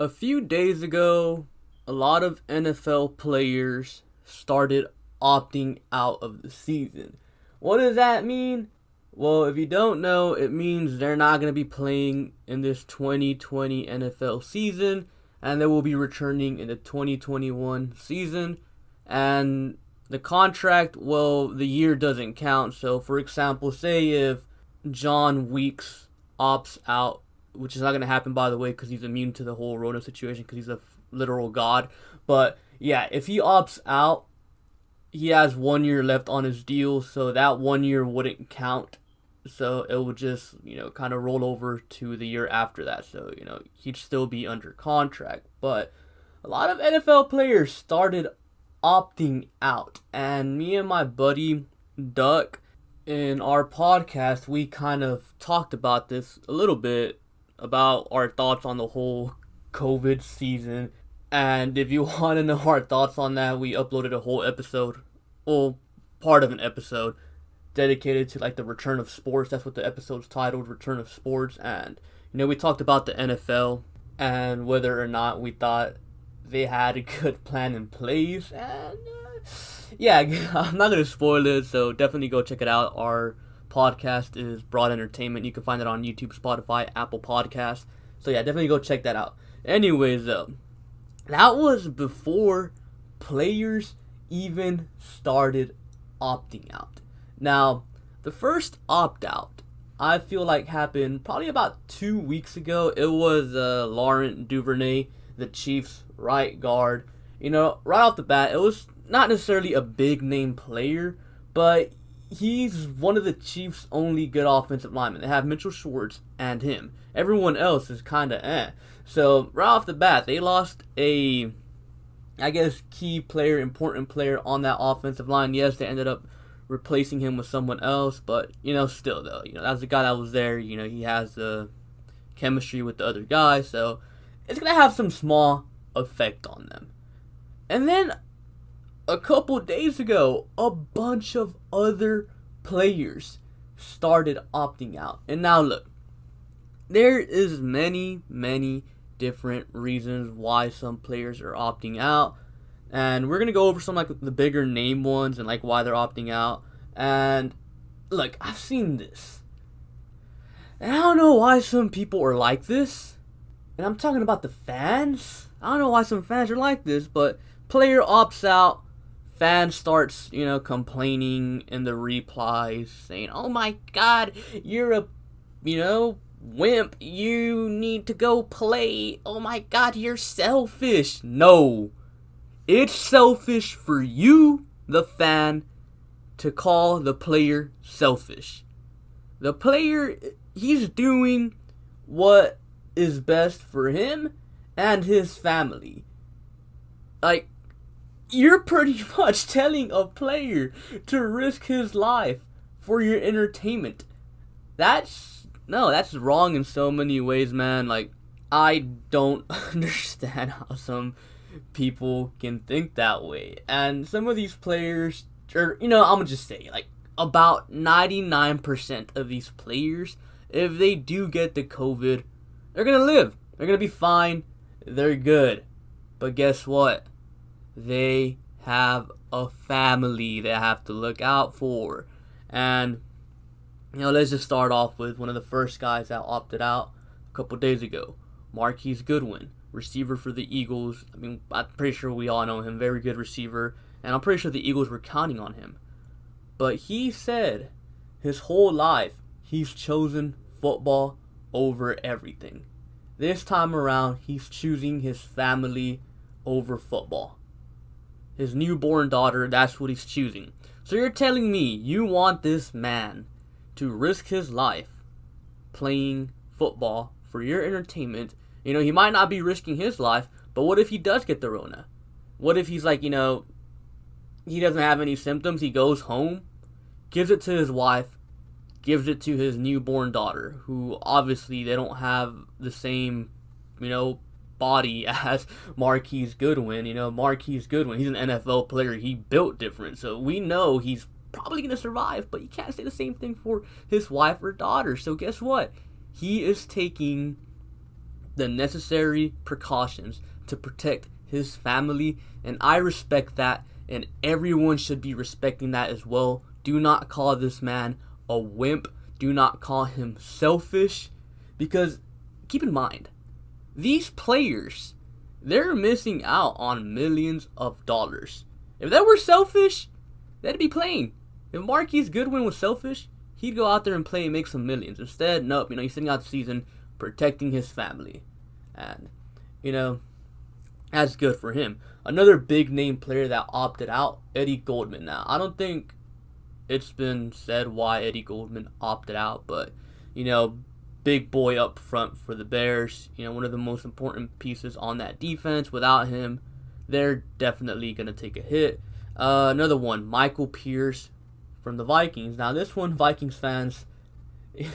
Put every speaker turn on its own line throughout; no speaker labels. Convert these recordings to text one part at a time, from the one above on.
A few days ago, a lot of NFL players started opting out of the season. What does that mean? Well, if you don't know, it means they're not going to be playing in this 2020 NFL season, and they will be returning in the 2021 season. And the contract, well, the year doesn't count. So, for example, say if John Weeks opts out, which is not going to happen, by the way, because he's immune to the whole Rona situation because he's a literal god. But yeah, if he opts out, he has 1 year left on his deal, so that 1 year wouldn't count. So it would just, kind of roll over to the year after that. So, he'd still be under contract. But a lot of NFL players started opting out. And me and my buddy, Duck, in our podcast, we kind of talked about this a little bit, about our thoughts on the whole COVID season. And if you want to know our thoughts on that, we uploaded a whole episode, well, part of an episode, dedicated to the return of sports. That's what the episode's titled, Return of Sports. And, we talked about the NFL and whether or not we thought they had a good plan in place. And, yeah, I'm not going to spoil it, so definitely go check it out. Our podcast is Broad Entertainment. You can find it on YouTube, Spotify, Apple Podcasts. So yeah, definitely go check that out. Anyways, that was before players even started opting out. Now, the first opt-out, I feel like happened probably about 2 weeks ago. It was Laurent Duvernay, the Chiefs' right guard. Right off the bat, it was not necessarily a big-name player, but he's one of the Chiefs' only good offensive linemen. They have Mitchell Schwartz and him. Everyone else is kind of So, right off the bat, they lost a, key player, important player on that offensive line. Yes, they ended up replacing him with someone else, but, still, though, that's the guy that was there. He has the chemistry with the other guy, so it's going to have some small effect on them. And then a couple days ago, a bunch of other players started opting out. And now look, there is many different reasons why some players are opting out. And we're going to go over some the bigger name ones and why they're opting out. And look, I've seen this. And I don't know why some people are like this. And I'm talking about the fans. I don't know why some fans are like this, but player opts out. Fan starts, complaining in the replies, saying, "Oh my God, you're a, wimp. You need to go play. Oh my God, you're selfish." No, it's selfish for you, the fan, to call the player selfish. The player, he's doing what is best for him and his family. You're pretty much telling a player to risk his life for your entertainment. That's wrong in so many ways, man. I don't understand how some people can think that way. And some of these players, I'm gonna just say, about 99% of these players, if they do get the COVID, they're gonna live. They're gonna be fine. They're good. But guess what? They have a family they have to look out for. And, let's just start off with one of the first guys that opted out a couple days ago. Marquise Goodwin, receiver for the Eagles. I'm pretty sure we all know him. Very good receiver. And I'm pretty sure the Eagles were counting on him. But he said his whole life he's chosen football over everything. This time around, he's choosing his family over football. His newborn daughter, that's what he's choosing. So you're telling me you want this man to risk his life playing football for your entertainment. He might not be risking his life, but what if he does get the Rona? What if he's he doesn't have any symptoms, he goes home, gives it to his wife, gives it to his newborn daughter, who obviously they don't have the same, body as Marquise Goodwin. Marquise Goodwin, he's an NFL player. He built different. So we know he's probably going to survive, but you can't say the same thing for his wife or daughter. So guess what? He is taking the necessary precautions to protect his family, and I respect that, and everyone should be respecting that as well. Do not call this man a wimp. Do not call him selfish, because keep in mind, these players, they're missing out on millions of dollars. If they were selfish, they'd be playing. If Marquise Goodwin was selfish, he'd go out there and play and make some millions. Instead, nope, he's sitting out the season protecting his family. And, that's good for him. Another big name player that opted out, Eddie Goldman. Now, I don't think it's been said why Eddie Goldman opted out, but, big boy up front for the Bears. One of the most important pieces on that defense. Without him, they're definitely going to take a hit. Another one, Michael Pierce from the Vikings. Now, this one, Vikings fans,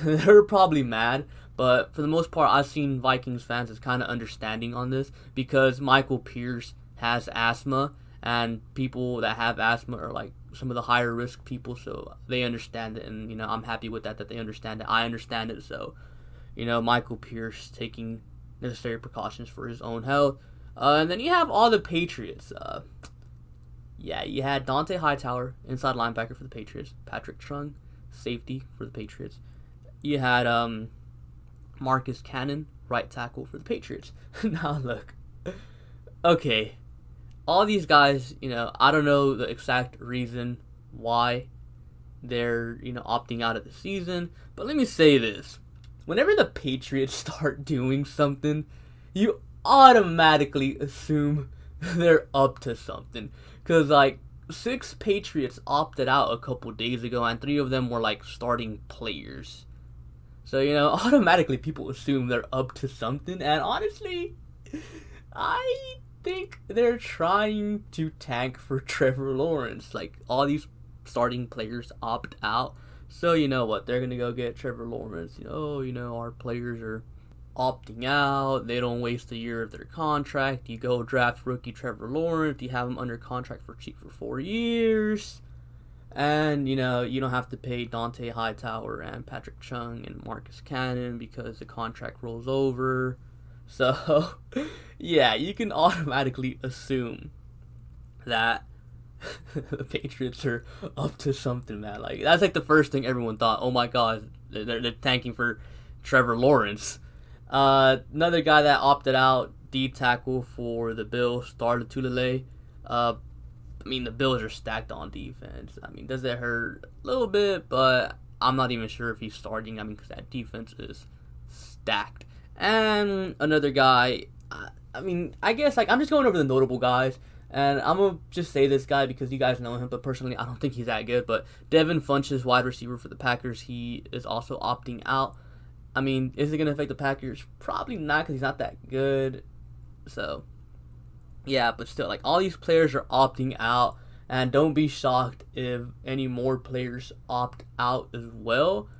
they're probably mad, but for the most part, I've seen Vikings fans as kind of understanding on this, because Michael Pierce has asthma, and people that have asthma are like some of the higher risk people, so they understand it, and I'm happy with that they understand it. I understand it, so Michael Pierce taking necessary precautions for his own health. And then you have all the Patriots. You had Dante Hightower, inside linebacker for the Patriots. Patrick Chung, safety for the Patriots. You had Marcus Cannon, right tackle for the Patriots. Now look, okay, all these guys, I don't know the exact reason why they're, opting out of the season, but let me say this. Whenever the Patriots start doing something, you automatically assume they're up to something. Because, 6 Patriots opted out a couple days ago, and 3 of them were, starting players. So, automatically people assume they're up to something, and honestly, I think they're trying to tank for Trevor Lawrence. All these starting players opt out. So, you know what? They're going to go get Trevor Lawrence. Our players are opting out. They don't waste a year of their contract. You go draft rookie Trevor Lawrence. You have him under contract for cheap for 4 years. And, you don't have to pay Dante Hightower and Patrick Chung and Marcus Cannon because the contract rolls over. So, yeah, you can automatically assume that the Patriots are up to something, man. That's the first thing everyone thought. Oh my God, they're tanking for Trevor Lawrence. Another guy that opted out, D tackle for the Bills, started Tulele. The Bills are stacked on defense. Does it hurt a little bit? But I'm not even sure if he's starting. Because that defense is stacked. And another guy, I guess, I'm just going over the notable guys. And I'm going to just say this guy because you guys know him, but personally, I don't think he's that good. But Devin Funchess, wide receiver for the Packers, he is also opting out. Is it going to affect the Packers? Probably not, because he's not that good. So, yeah, but still, all these players are opting out. And don't be shocked if any more players opt out as well.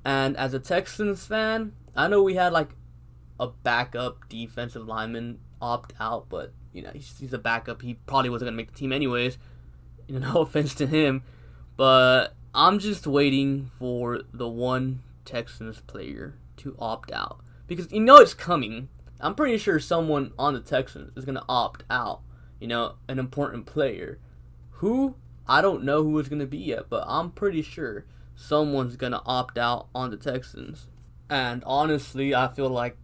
And as a Texans fan, I know we had, a backup defensive lineman opt out, but he's a backup. He probably wasn't going to make the team anyways. No offense to him. But I'm just waiting for the one Texans player to opt out. Because it's coming. I'm pretty sure someone on the Texans is going to opt out. An important player. Who? I don't know who it's going to be yet. But I'm pretty sure someone's going to opt out on the Texans. And honestly, I feel like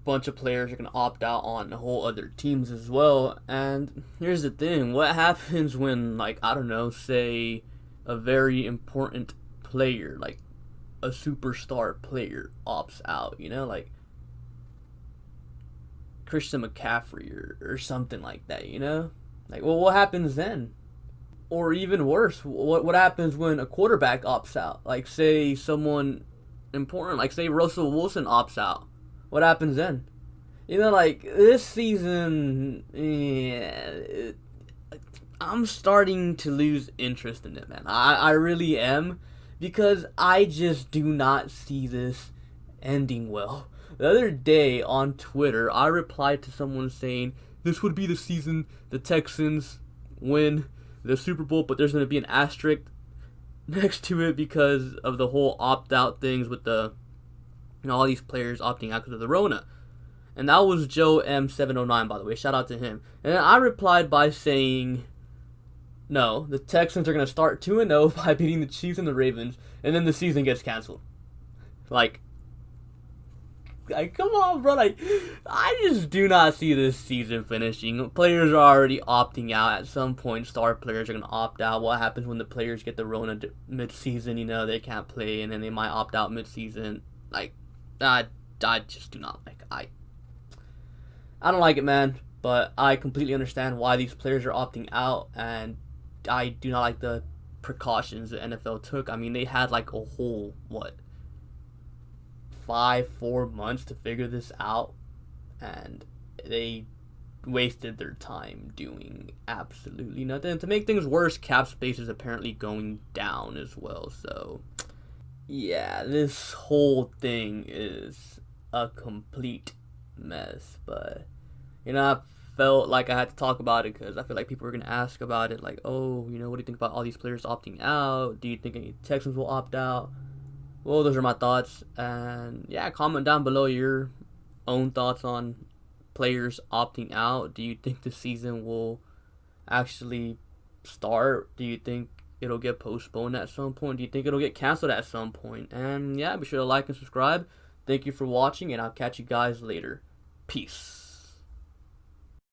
bunch of players are going to opt out on the whole other teams as well. And here's the thing, what happens when say a very important player, a superstar player opts out, Christian McCaffrey or something like that, what happens then? Or even worse, what happens when a quarterback opts out? Say someone important, say Russell Wilson opts out. What happens then? This season, I'm starting to lose interest in it, man. I really am, because I just do not see this ending well. The other day on Twitter, I replied to someone saying, this would be the season the Texans win the Super Bowl, but there's going to be an asterisk next to it because of the whole opt-out things with the all these players opting out because of the Rona. And that was Joe M709, by the way. Shout out to him. And then I replied by saying, no, the Texans are going to start 2-0 by beating the Chiefs and the Ravens, and then the season gets canceled. Like, come on, bro. Like, I just do not see this season finishing. Players are already opting out. At some point, star players are going to opt out. What happens when the players get the Rona mid-season? You know, they can't play, and then they might opt out mid-season. Like, I just do not like. I don't like it, man. But I completely understand why these players are opting out, and I do not like the precautions the NFL took. I mean, they had like a whole, 4 months to figure this out, and they wasted their time doing absolutely nothing. To make things worse, cap space is apparently going down as well. So, yeah, this whole thing is a complete mess. But, I felt like I had to talk about it because I feel like people were going to ask about it. Like, oh, what do you think about all these players opting out? Do you think any Texans will opt out? Well, those are my thoughts. And, yeah, comment down below your own thoughts on players opting out. Do you think the season will actually start? Do you think it'll get postponed at some point? Do you think it'll get canceled at some point? And, yeah, be sure to like and subscribe. Thank you for watching, and I'll catch you guys later. Peace.